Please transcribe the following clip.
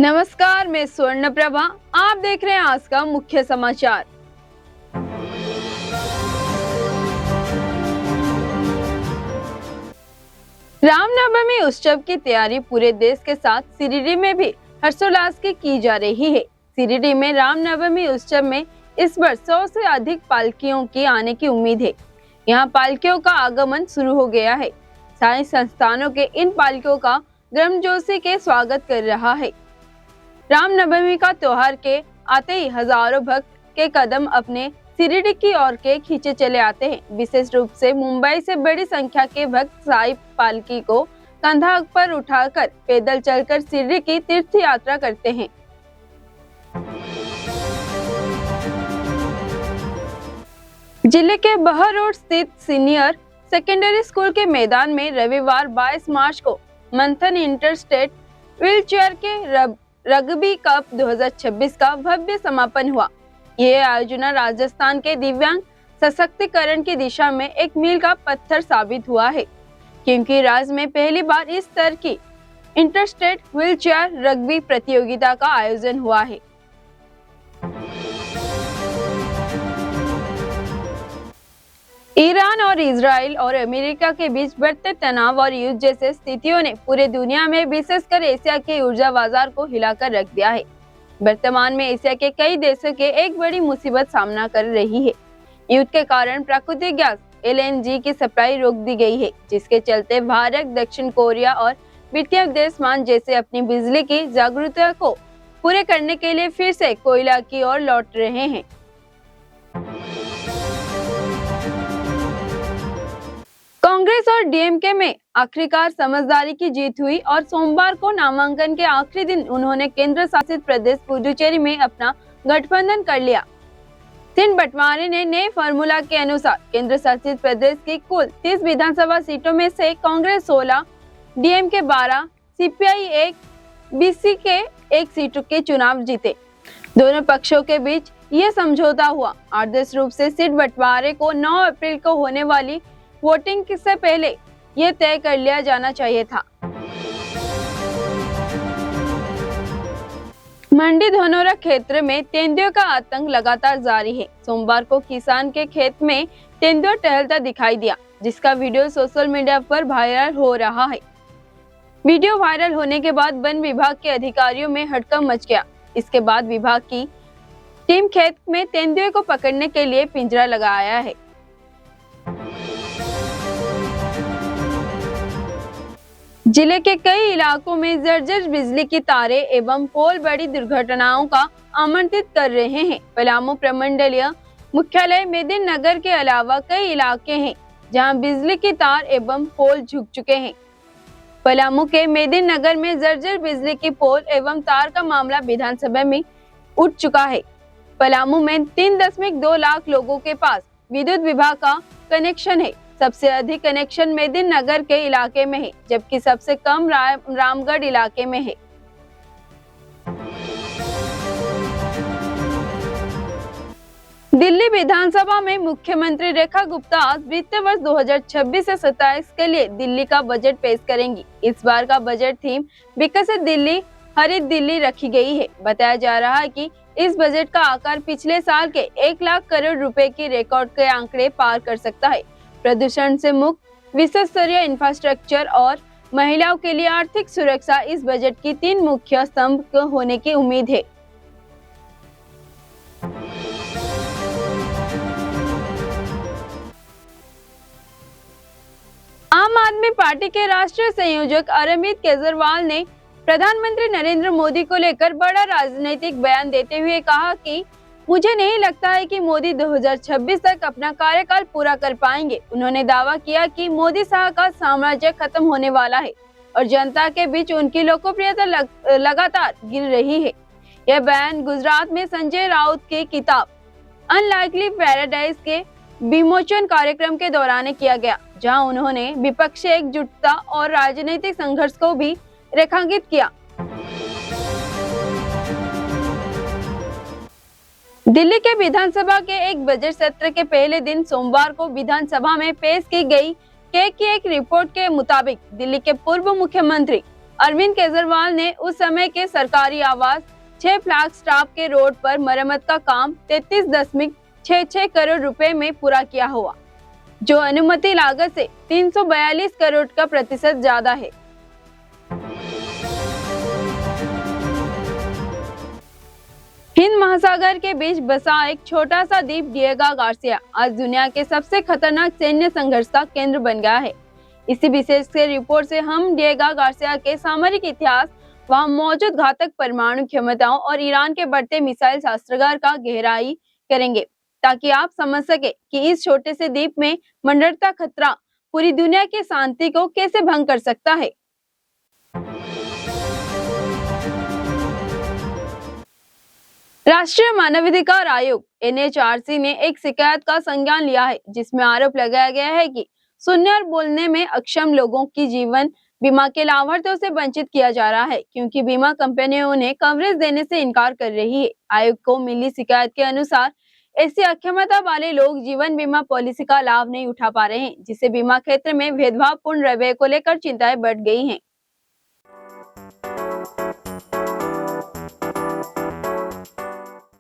नमस्कार, मैं स्वर्ण प्रभा। आप देख रहे हैं आज का मुख्य समाचार। रामनवमी उत्सव की तैयारी पूरे देश के साथ सिरिडी में भी हर्षोल्लास की जा रही है। सिरिडी में रामनवमी उत्सव में इस वर्ष 100 से अधिक पालकियों की आने की उम्मीद है। यहाँ पालकियों का आगमन शुरू हो गया है। सारे संस्थानों के इन पालकियों का गर्मजोशी के स्वागत कर रहा है। रामनवमी का त्योहार के आते ही हजारों भक्त के कदम अपने सिरिडी की ओर के खींचे चले आते हैं। विशेष रूप से मुंबई से बड़ी संख्या के भक्त साई पालकी को कंधा पर उठाकर पैदल चलकर सिरिडी की तीर्थ यात्रा करते हैं। जिले के बहर रोड स्थित सीनियर सेकेंडरी स्कूल के मैदान में रविवार 22 मार्च को मंथन इंटर स्टेट व्हीलचेयर के रग्बी कप 2026 का भव्य समापन हुआ। यह आयोजन राजस्थान के दिव्यांग सशक्तिकरण की दिशा में एक मील का पत्थर साबित हुआ है, क्योंकि राज्य में पहली बार इस तरह की इंटरस्टेट व्हीलचेयर रग्बी प्रतियोगिता का आयोजन हुआ है। ईरान और इजराइल और अमेरिका के बीच बढ़ते तनाव और युद्ध जैसे स्थितियों ने पूरे दुनिया में विशेषकर एशिया के ऊर्जा बाजार को हिलाकर रख दिया है। वर्तमान में एशिया के कई देशों के एक बड़ी मुसीबत सामना कर रही है। युद्ध के कारण प्राकृतिक गैस LNG की सप्लाई रोक दी गई है, जिसके चलते भारत, दक्षिण कोरिया और वित्तीय देशमान जैसे अपनी बिजली की जरूरतों को पूरे करने के लिए फिर से कोयला की ओर लौट रहे हैं। कांग्रेस और DMK में आखिरकार समझदारी की जीत हुई और सोमवार को नामांकन के आखिरी दिन उन्होंने केंद्र शासित प्रदेश पुडुचेरी में अपना गठबंधन कर लिया। सीट बंटवारे ने नए फार्मूला के अनुसार केंद्र शासित प्रदेश की कुल 30 विधानसभा सीटों में से कांग्रेस 16, DMK 12, CPI 1, BC के 1 सीटों के चुनाव जीते। दोनों पक्षों के बीच यह समझौता हुआ। आदर्श रूप से सीट बंटवारे को 9 अप्रैल को होने वाली वोटिंग से पहले यह तय कर लिया जाना चाहिए था। मंडी धनौरा क्षेत्र में तेंदुए का आतंक लगातार जारी है। सोमवार को किसान के खेत में तेंदुआ टहलता दिखाई दिया, जिसका वीडियो सोशल मीडिया पर वायरल हो रहा है। वीडियो वायरल होने के बाद वन विभाग के अधिकारियों में हड़कंप मच गया। इसके बाद विभाग की टीम खेत में तेंदुए को पकड़ने के लिए पिंजरा लगाया है। जिले के कई इलाकों में जर्जर बिजली की तारें एवं पोल बड़ी दुर्घटनाओं का आमंत्रित कर रहे हैं। पलामू प्रमंडलीय मुख्यालय मेदिन नगर के अलावा कई इलाके हैं जहां बिजली की तार एवं पोल झुक चुके हैं। पलामू के मेदिन नगर में जर्जर बिजली की पोल एवं तार का मामला विधानसभा में उठ चुका है। पलामू में 3.2 लाख लोगों के पास विद्युत विभाग का कनेक्शन है। सबसे अधिक कनेक्शन मेदिन नगर के इलाके में है, जबकि सबसे कम रामगढ़ इलाके में है। दिल्ली विधानसभा में मुख्यमंत्री रेखा गुप्ता आज वित्तीय वर्ष 2026 से 27 के लिए दिल्ली का बजट पेश करेंगी। इस बार का बजट थीम विकसित दिल्ली, हरित दिल्ली रखी गई है। बताया जा रहा है कि इस बजट का आकार पिछले साल के 1 लाख करोड़ रुपए की रिकॉर्ड के आंकड़े पार कर सकता है। प्रदूषण से मुक्त, विश्व स्तरीय इंफ्रास्ट्रक्चर और महिलाओं के लिए आर्थिक सुरक्षा इस बजट की 3 मुख्य स्तंभ होने की उम्मीद है। आम आदमी पार्टी के राष्ट्रीय संयोजक अरविंद केजरीवाल ने प्रधानमंत्री नरेंद्र मोदी को लेकर बड़ा राजनीतिक बयान देते हुए कहा कि मुझे नहीं लगता है कि मोदी 2026 तक अपना कार्यकाल पूरा कर पाएंगे। उन्होंने दावा किया कि मोदी शाह का साम्राज्य खत्म होने वाला है और जनता के बीच उनकी लोकप्रियता लगातार गिर रही है। यह बयान गुजरात में संजय राउत की किताब अनलाइकली पैराडाइज के विमोचन कार्यक्रम के दौरान किया गया, जहां उन्होंने विपक्षी एकजुटता और राजनीतिक संघर्ष को भी रेखांकित किया। दिल्ली के विधानसभा के एक बजट सत्र के पहले दिन सोमवार को विधानसभा में पेश की गई के की एक रिपोर्ट के मुताबिक दिल्ली के पूर्व मुख्यमंत्री अरविंद केजरीवाल ने उस समय के सरकारी आवास 6 फ्लैग स्टॉप के रोड पर मरम्मत का काम 33.66 करोड़ रुपए में पूरा किया हुआ, जो अनुमति लागत से 342 करोड़ का प्रतिशत ज्यादा है। हिंद महासागर के बीच बसा एक छोटा सा द्वीप डिएगो गार्सिया आज दुनिया के सबसे खतरनाक सैन्य संघर्ष का केंद्र बन गया है। इसी विशेष से रिपोर्ट से हम डिएगो गार्सिया के सामरिक इतिहास, वहां मौजूद घातक परमाणु क्षमताओं और ईरान के बढ़ते मिसाइल शस्त्रागार का गहराई करेंगे, ताकि आप समझ सके कि इस छोटे से द्वीप में मंडरता खतरा पूरी दुनिया की शांति को कैसे भंग कर सकता है। राष्ट्रीय मानवाधिकार आयोग NHRC ने एक शिकायत का संज्ञान लिया है, जिसमें आरोप लगाया गया है कि सुनने और बोलने में अक्षम लोगों की जीवन बीमा के लाभार्थियों से वंचित किया जा रहा है, क्योंकि बीमा कंपनियां उन्हें कवरेज देने से इनकार कर रही है। आयोग को मिली शिकायत के अनुसार ऐसी अक्षमता वाले लोग जीवन बीमा पॉलिसी का लाभ नहीं उठा पा रहे हैं, जिससे बीमा क्षेत्र में भेदभावपूर्ण रवैये को लेकर चिंताएं बढ़ गई हैं।